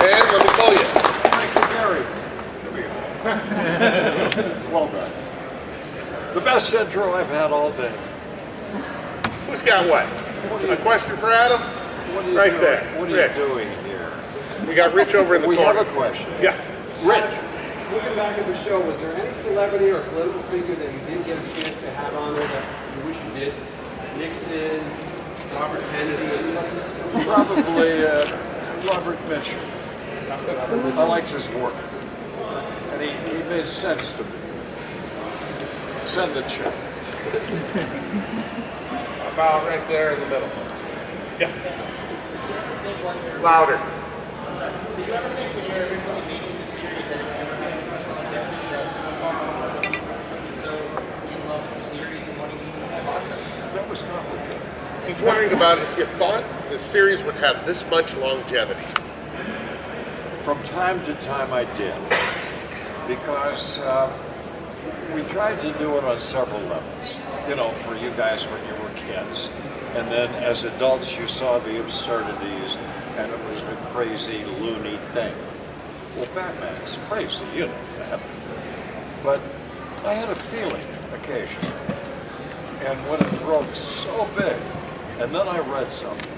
hand. Let me call you. Thank you, Gary. Well done. The best intro I've had all day. Who's got what? A question for Adam? What are you Right doing? there. What are Rick. you doing here? We got Rich over in the We corner. have a question. Yes. Rich. Looking back at the show, was there any celebrity or political figure that you didn't get a chance to have on there that you wish you did? Nixon, Robert Kennedy, anybody? Probably Robert Mitchell. I liked his work. And he made sense to me. Send the check. About right there in the middle. Yeah. Louder. Did you ever think when you were originally making the series that it would ever have a special longevity that you were so in love with the series and wanting to be a boxer? That was complicated. He's wondering about if you thought the series would have this much longevity. From time to time I did. Because we tried to do it on several levels. You know, for you guys when you were kids. And then as adults you saw the absurdities and it was a crazy, loony thing. Well, Batman is crazy, you know that. But I had a feeling occasionally. And when it broke so big, and then I read something.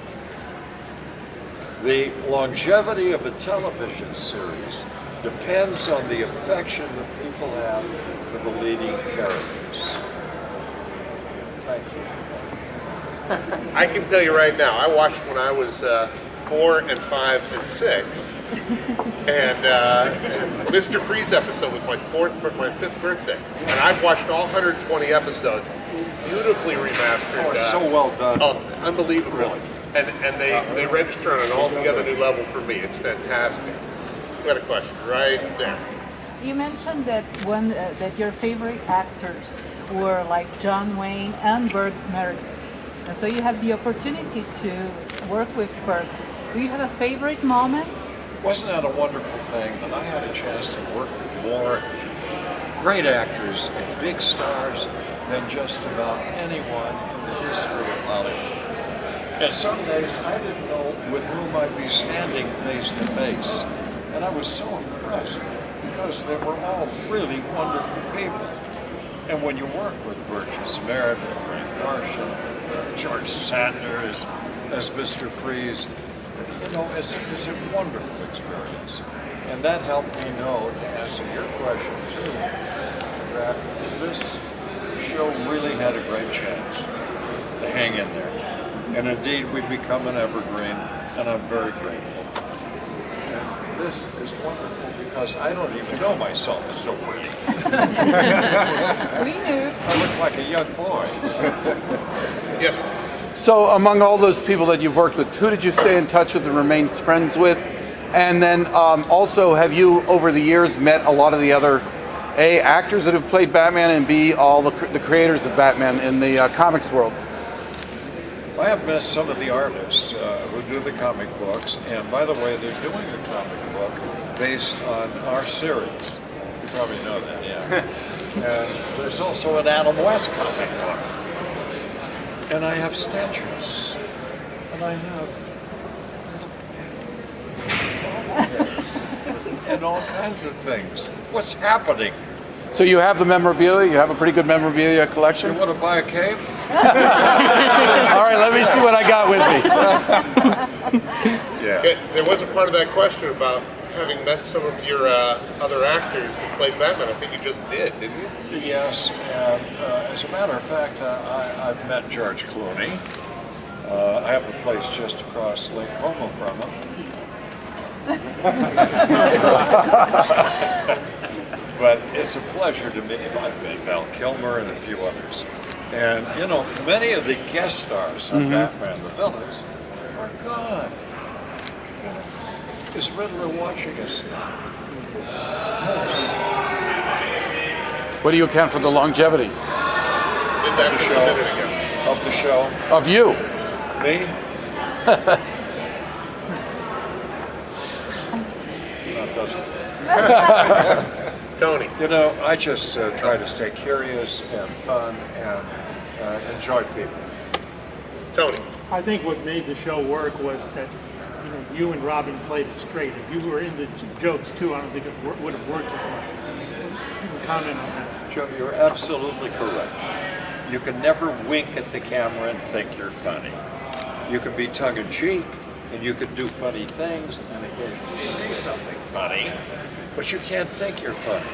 The longevity of a television series depends on the affection that people have for the leading characters. Thank you. I can tell you right now, I watched when I was 4 and 5 and 6. And Mr. Freeze episode was my 5th birthday. And I've watched all 120 episodes, beautifully remastered. Oh, it's so well done. Oh, unbelievable. Really. And they register on an altogether new level for me. It's fantastic. We got a question right there. You mentioned that that your favorite actors were like John Wayne and Burt Ward. And so you had the opportunity to work with Burt. Do you have a favorite moment? Wasn't that a wonderful thing that I had a chance to work with more great actors and big stars than just about anyone in the history of Hollywood? And some days I didn't know with whom I'd be standing face to face. And I was so impressed because they were all really wonderful people. And when you work with Burgess Meredith, Frank Marshall, George Sanders as Mr. Freeze, you know, it's a wonderful experience. And that helped me know, to answer your question too, that this show really had a great chance to hang in there. And indeed, we've become an evergreen, and I'm very grateful. And this is wonderful because I don't even know myself as so pretty. We knew. I look like a young boy. Yes. So among all those people that you've worked with, who did you stay in touch with and remain friends with? And then also, have you, over the years, met a lot of the other A, actors that have played Batman, and B, all the creators of Batman in the comics world? I have met some of the artists who do the comic books, and by the way, they're doing a comic book based on our series. You probably know that, yeah. And there's also an Adam West comic book. And I have statues. And I have and all kinds of things. What's happening? So you have the memorabilia? You have a pretty good memorabilia collection? You want to buy a cape? All right, let me see what I got with me. Yeah. There was a part of that question about having met some of your other actors that played Batman. I think you just did, didn't you? Yes, and as a matter of fact, I've met George Clooney. I have a place just across Lake Como from him. But it's a pleasure to me. I've met Val Kilmer and a few others. And, you know, many of the guest stars on Batman, the villains, are gone. Is Riddler watching us? What do you account for the longevity Did that The just a show. minute ago. Of the show? of you? Me? No, it doesn't. Tony. You know, I just try to stay curious and fun and enjoy people. Tony. I think what made the show work was that you and Robin played it straight. If you were in the jokes too, I don't think it would have worked as much. You can comment on that. Joe, you're absolutely correct. You can never wink at the camera and think you're funny. You can be tongue-in-cheek, and you can do funny things, and occasionally say something funny, but you can't think you're funny.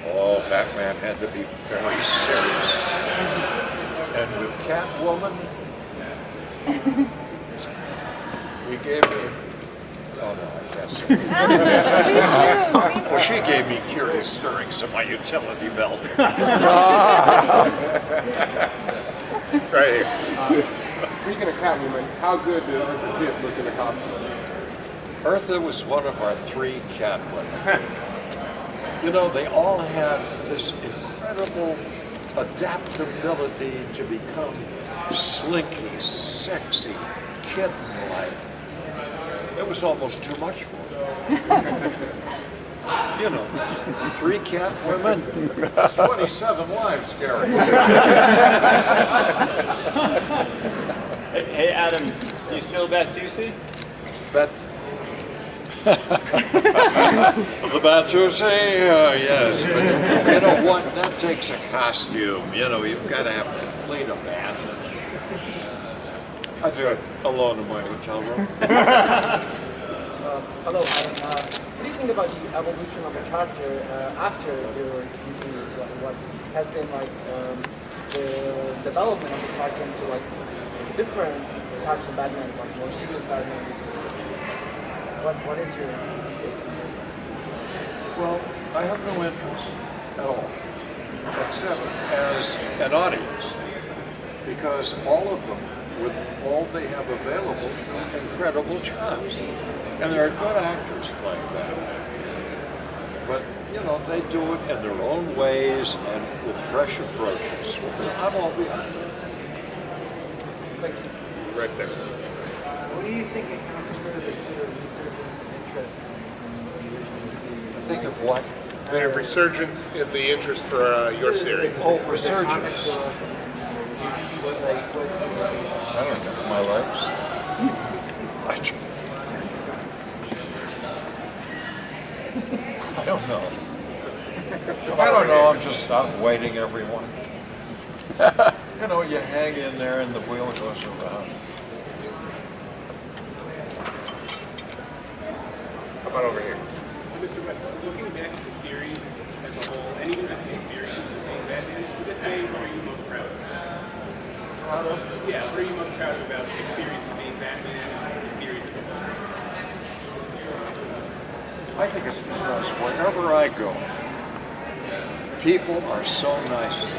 Oh, Batman had to be very serious. And with Catwoman, he gave me, oh no, I can't say it. Well, she gave me curious stirrings of my utility belt. Right here. Speaking of Catwoman, how good did Arthur Kid look in the costume? Eartha was one of our 3 Catwomen. You know, they all had this incredible adaptability to become slinky, sexy, kitten-like. It was almost too much for them. You know, 3 Catwomen, 27 lives, Gary. Hey Adam, do you still bet Tuesday? But the Batusi, yes. But you know what? That takes a costume. You know, you've got to have complete abandon. I do it alone in my hotel room. Hello, Adam. What do you think about the evolution of the character after your TV series? What has been like the development of the character into like different types of Batman, like more serious Batman? What is your take on this? Well, I have no interest at all, except as an audience, because all of them, with all they have available, do incredible jobs. And there are good actors playing Batman. But, you know, they do it in their own ways and with fresh approaches. I'm all behind it. Right there. What do you think accounts for this sort of resurgence of interest in the original series? I think of what? The resurgence in the interest for your series. Oh, resurgence. Like, I don't know, my legs. I don't know. I don't know, I'm just outweighting everyone. You know, you hang in there and the wheel goes around. How about over here? Mr. West, looking back at the series as a whole, and even just the experience of being Batman, to this day, what are you most proud of? Yeah, what are you most proud of about the experience of being Batman and the series as a whole? I think it's because wherever I go, people are so nice to me.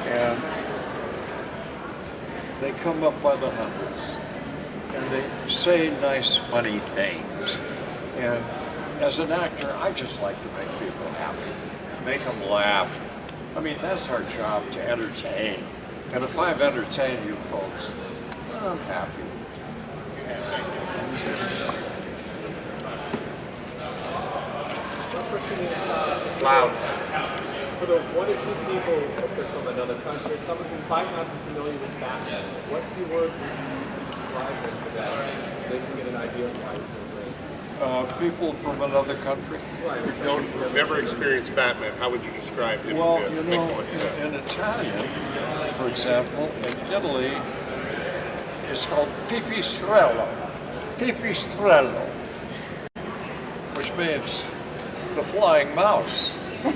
And they come up by the hundreds. And they say nice, funny things. And as an actor, I just like to make people happy, make them laugh. I mean, that's our job, to entertain. And if I've entertained you folks, I'm happy. My question is, Loud. for the 1 or 2 people if they're from another country, some of them might not be familiar with Batman, what few words would you use to describe them for that? They can get an idea of why it's so great. People from another country? Don't never experienced Batman. How would you describe him? Well, to you pick know, one? Yeah. in Italian, for example, in Italy, it's called pipistrello. Pipistrello, which means the flying mouse. In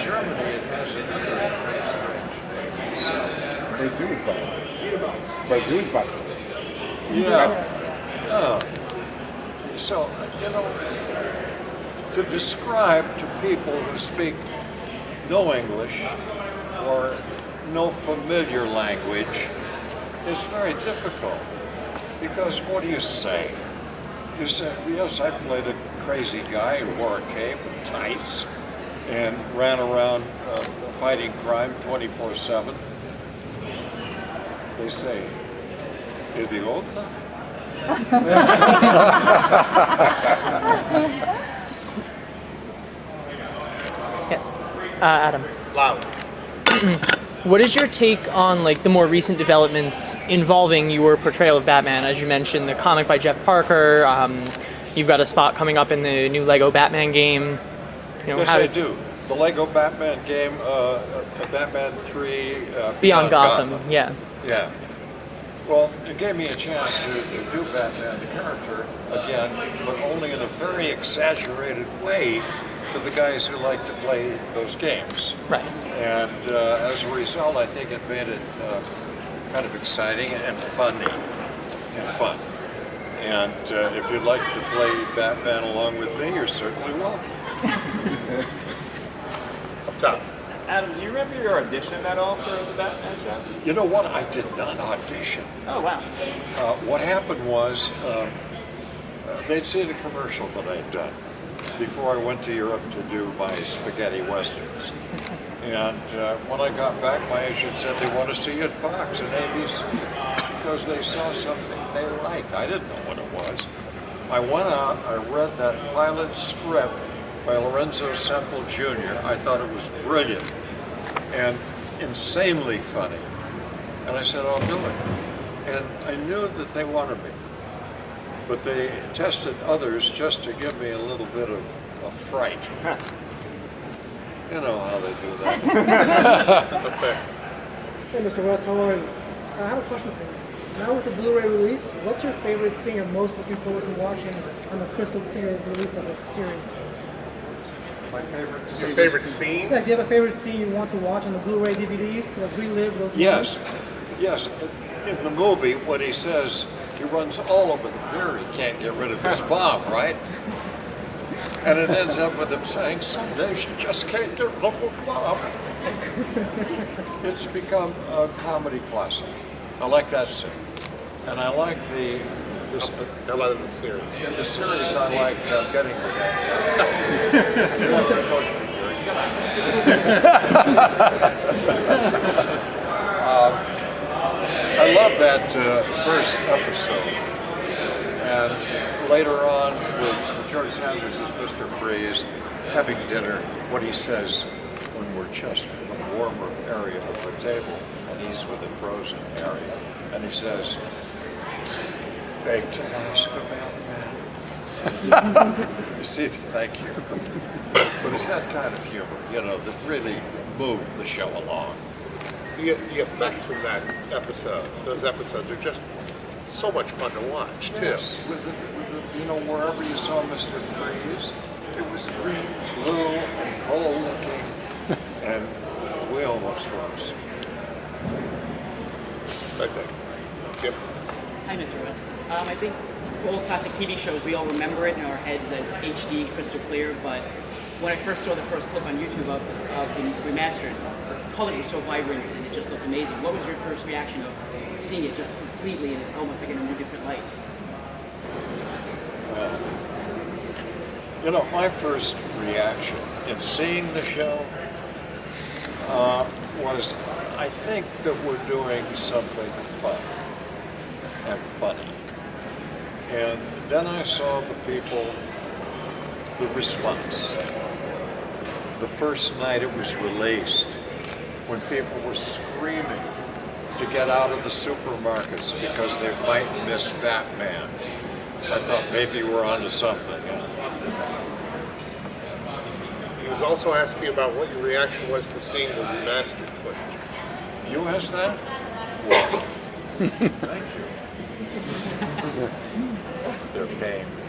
Germany, it has another very strange name. Yeah. So, you know, to describe to people who speak no English or no familiar language is very difficult. Because what do you say? You say, yes, I played a crazy guy who wore a cape and tights and ran around fighting crime 24/7. They say, idiota? Yes, Adam. Loud. What is your take on like the more recent developments involving your portrayal of Batman? As you mentioned, the comic by Jeff Parker. You've got a spot coming up in the new Lego Batman game. Yes, I do. The Lego Batman game, Batman 3, Beyond Gotham. Yeah. Yeah. Well, it gave me a chance to do Batman, the character, again, but only in a very exaggerated way for the guys who like to play those games. Right. And as a result, I think it made it kind of exciting and funny and fun. And if you'd like to play Batman along with me, you're certainly welcome. Up top. Adam, do you remember your audition at all for the Batman show? You know what? I did not audition. Oh, wow. What happened was they'd seen a commercial that I'd done before I went to Europe to do my spaghetti westerns. And when I got back, my agent said they want to see you at Fox and ABC because they saw something they liked. I didn't know what it was. I went out, I read that pilot script by Lorenzo Semple Jr. I thought it was brilliant and insanely funny. And I said, I'll do it. And I knew that they wanted me. But they tested others just to give me a little bit of a fright. You know how they do that. Hey, Mr. West, how are you? I have a question for you. Now with the Blu-ray release, what's your favorite scene you're most looking forward to watching on the crystal clear release of the series? My favorite scene. Your favorite scene? Yeah, do you have a favorite scene you want to watch on the Blu-ray DVDs to relive those Yes, moments? yes. In the movie, what he says, he runs all over the pier. He can't get rid of this bomb, right? And it ends up with him saying, someday she just can't get rid of a bomb. It's become a comedy classic. I like that scene. And I like this. How about in the series? In the series, I like getting with that. I love that first episode. And later on, with George Sanders as Mr. Freeze, having dinner, what he says when we're just in the warmer area of the table, and he's with the frozen area, and he says, beg to ask about that. You see, thank you. But it's that kind of humor, you know, that really moved the show along. The effects in that episode, those episodes are just so much fun to watch, too. Yes, you know, wherever you saw Mr. Freeze, it was green, blue, and cold looking, and we almost lost. I think. Yep. Hi, Mr. West. I think for old classic TV shows, we all remember it in our heads as HD, crystal clear, but when I first saw the first clip on YouTube of the remastered, the color was so vibrant and it just looked amazing. What was your first reaction of seeing it just completely in almost like in a new different light? You know, my first reaction in seeing the show was, I think that we're doing something fun and funny. And then I saw the people, the response. The first night it was released, when people were screaming to get out of the supermarkets because they might miss Batman. I thought maybe we're onto something. He was also asking about what your reaction was to seeing the remastered footage. You asked that? Well, thank you. They're paying me.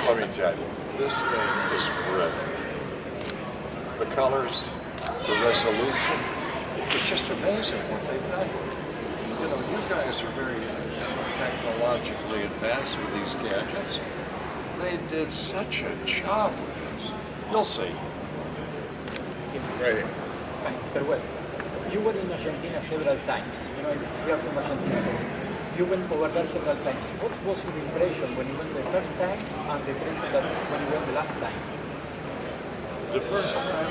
Let me tell you, this thing is brilliant. The colors, the resolution, it's just amazing what they've done. You know, you guys are very technologically advanced with these gadgets. They did such a job with this. You'll see. Right. Mr. West, you were in Argentina several times. You know, we are from Argentina. You went over there several times. What was your impression when you went the first time and the impression that when you went the last time? The first time?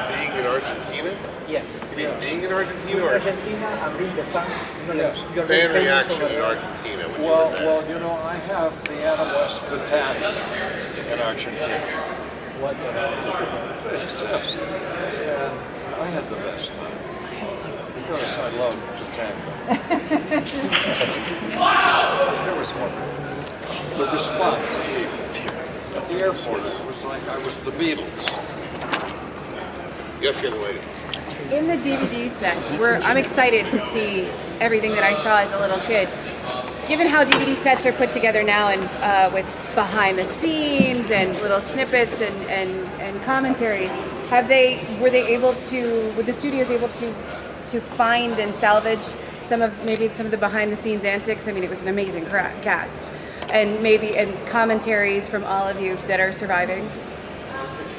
Being in Argentina? Yes. You mean being in Argentina? In Or Argentina and being the fans, you know, Yes. you're fan very famous reaction over in there. Argentina when Well, you were there? you know, I have the Anna West Battalion in Argentina. what They exist. And I had the best time because I love to tango. It was wonderful. The response of people at the airport, it was like I was the Beatles. Yes, young lady. In the DVD set, I'm excited to see everything that I saw as a little kid. Given how DVD sets are put together now, and with behind the scenes and little snippets and commentaries, were the studios able to find and salvage some of the behind the scenes antics? I mean, it was an amazing cast, and commentaries from all of you that are surviving.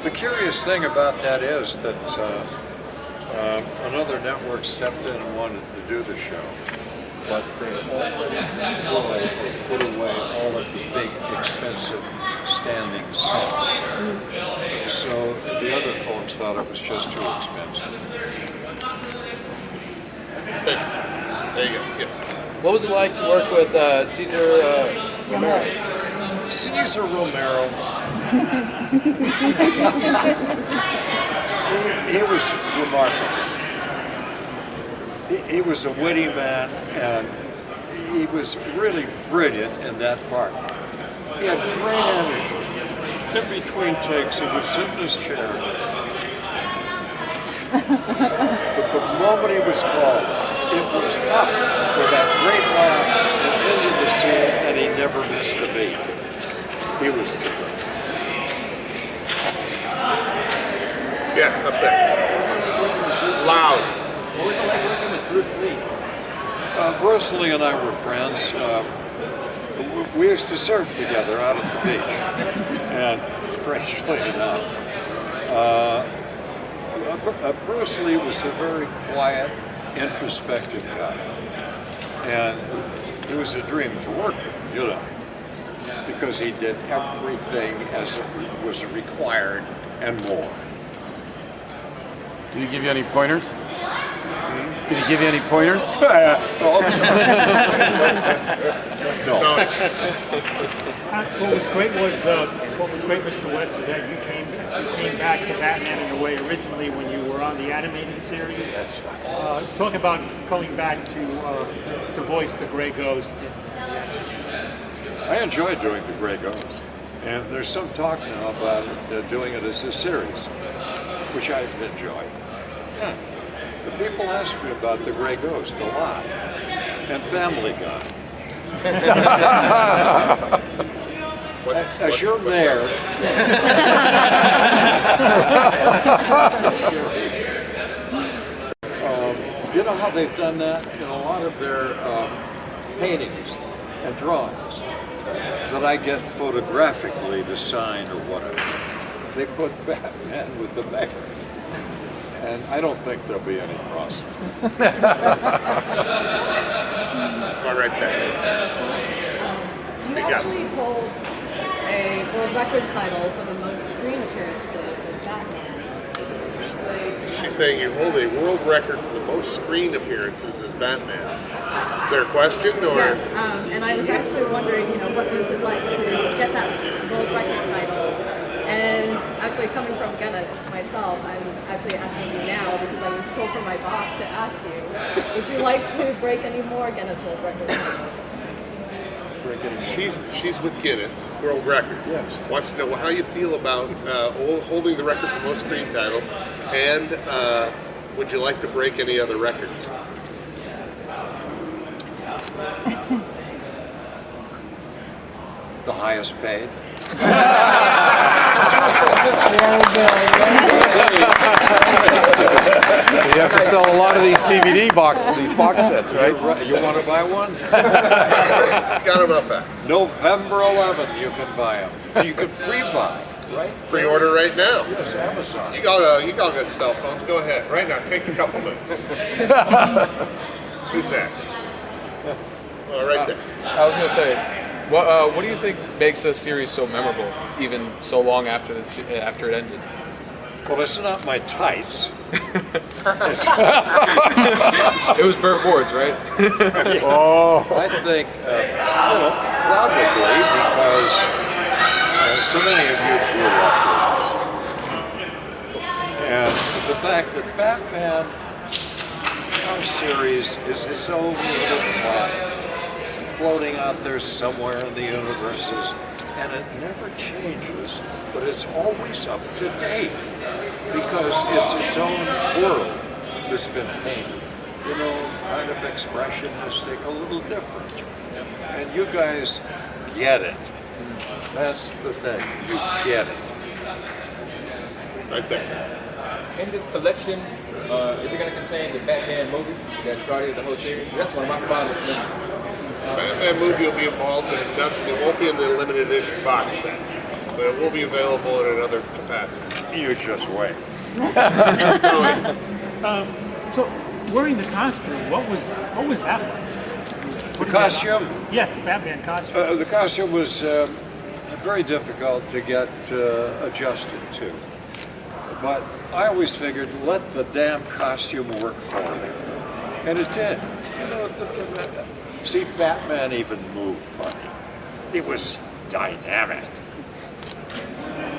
The curious thing about that is that another network stepped in and wanted to do the show, but they already put away all of the big, expensive standing sets. So the other folks thought it was just too expensive. There you go. Yes. What was it like to work with Cesar Romero? Cesar Romero. He was remarkable. He was a witty man, and he was really brilliant in that part. He had great energy. In between takes, he would sit in his chair. But the moment he was called, it was up with that great laugh and into the scene, and he never missed a beat. He was terrific. Yes, up there. Loud. What was it like working with Bruce Lee? Bruce Lee and I were friends. We used to surf together out at the beach. And strangely enough, Bruce Lee was a very quiet, introspective guy. And it was a dream to work with, you know, because he did everything as it was required and more. Did he give you any pointers? Did he give you any pointers? No. What was great, Mr. West, is that you came back to Batman in a way originally when you were on the animated series. Talk about coming back to voice the Grey Ghost. I enjoyed doing the Grey Ghost, and there's some talk now about doing it as a series, which I've enjoyed. Yeah. The people ask me about the Grey Ghost a lot, and Family Guy. As your mayor, you know how they've done that in a lot of their paintings and drawings that I get photographically to sign or whatever. They put Batman with the mayor. And I don't think there'll be any crossing. All right there. You actually hold a world record title for the most screen appearances as Batman. She's saying you hold a world record for the most screen appearances as Batman. Is there a question, or? Yes, and I was actually wondering, what was it like to get that world record title? And actually, coming from Guinness myself, I'm actually asking you now because I was told from my boss to ask you, would you like to break any more Guinness World Records? She's with Guinness World Records. Yes. Wants to know how you feel about holding the record for most screen titles, and would you like to break any other records? The highest paid. You have to sell a lot of these DVD boxes, these box sets, right? You want to buy one? Got them up back. November 11th, you can buy them. You can pre-buy, right? Pre-order right now. Yes, Amazon. You all got cell phones. Go ahead, right now. Take a couple minutes. Who's next? Right there. I was going to say, what do you think makes the series so memorable, even so long after it ended? Well, it's not my tights. It was Burt Ward's, right? Yeah. Oh. I think, probably because so many of you grew up with us. fact that Batman, our series, is its own little planet, floating out there somewhere in the universes, and it never changes, but it's always up to date, because it's its own world that's been painted, you know, kind of expressionistic, a little different. And you guys get it. That's the thing, you get it. Right there. In this collection, is it going to contain the Batman movie that started the whole series? That's one of my problems. Batman movie will be involved in it won't be in the limited edition box set, but it will be available in another capacity. You just wait. So, wearing the costume, what was that like? The costume? Yes, the Batman costume. The costume was very difficult to get adjusted to. But I always figured, let the damn costume work for you. And it did. You know, see, Batman even moved funny. It was dynamic.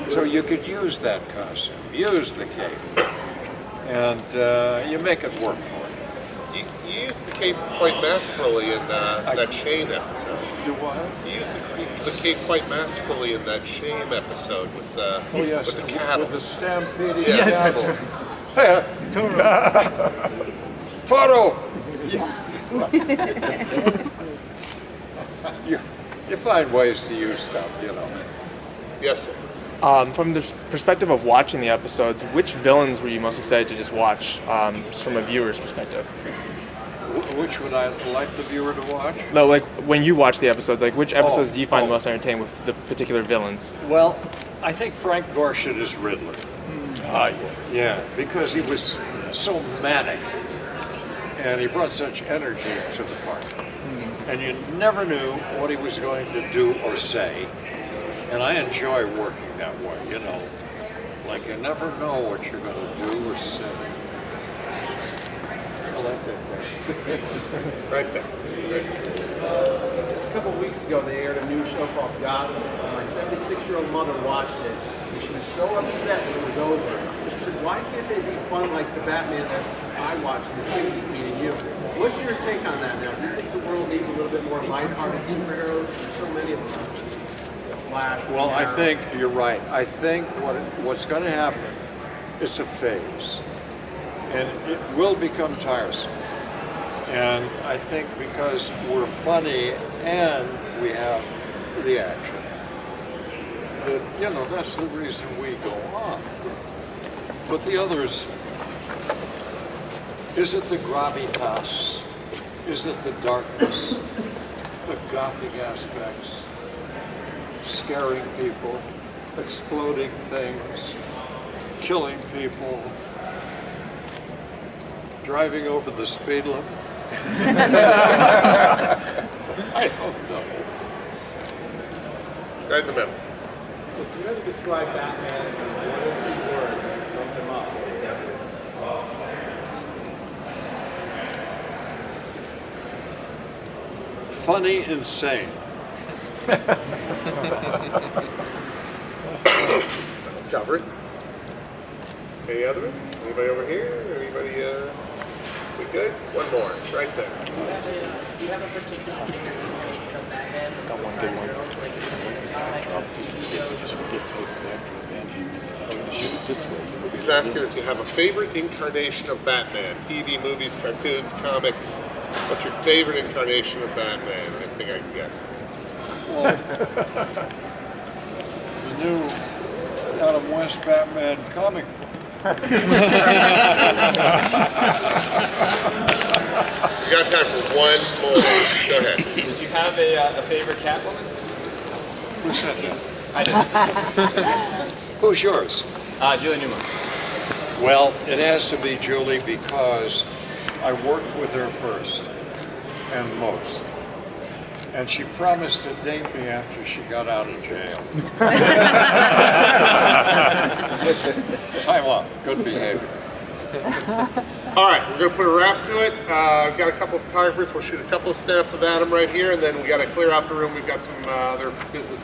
So you could use that costume, use the cape, and you make it work for you. You used the cape quite masterfully in that Shane episode. You what? You used the cape quite masterfully in that Shane episode with the cattle. With the stampeding Yes, cattle. that's Toro! You find ways to use stuff, you know. Yes, sir. From the perspective of watching the episodes, which villains were you most excited to just watch, just from a viewer's perspective? Which would I like the viewer to watch? No, like when you watch the episodes, like which episodes do you find most entertaining with the particular villains? Well, I think Frank Gorshin is Riddler. Ah, yes. Yeah, because he was so manic, and he brought such energy to the part. And you never knew what he was going to do or say. And I enjoy working that way, you know. Like you never know what you're going to do or say. I like that part. Right there. Just a couple of weeks ago, they aired a new show called Gotham. My 76-year-old mother watched it, and she was so upset when it was over. She said, "Why can't they be fun like the Batman that I watched in the 60s, meaning you?" What's your take on that now? Do you think the world needs a little bit more lighthearted superheroes? There's so many of them. Flash. Well, I think you're right. I think what's going to happen is a phase, and it will become tiresome. And I think because we're funny and we have the action, that, you know, that's the reason we go on. But the others, is it the gravitas? Is it the darkness? The gothic aspects? Scaring people, exploding things, killing people, driving over the speed limit? I don't know. Right in the middle. If you had to describe Batman in one or two words and sum him up, Funny, insane. Covered. Any others? Anybody over here? Anybody, we good? One more, right there. Do you have a particular incarnation of Batman? Got one good one. Drop this and just get close back and him and try to shoot it this way. He's asking if you have a favorite incarnation of Batman. TV, movies, cartoons, comics. What's your favorite incarnation of Batman? I think I can guess. Well, the new Adam West Batman comic book. You got time for one more. Go ahead. did you have a favorite Catwoman? Who said that? I did. Who's yours? Julie Newmar. Well, it has to be Julie because I worked with her first and most. And she promised to date me after she got out of jail. Time off, good behavior. All right, we're going to put a wrap to it. I've got a couple of photographers. We'll shoot a couple of snaps of Adam right here, and then we got to clear out the room. We've got some other business.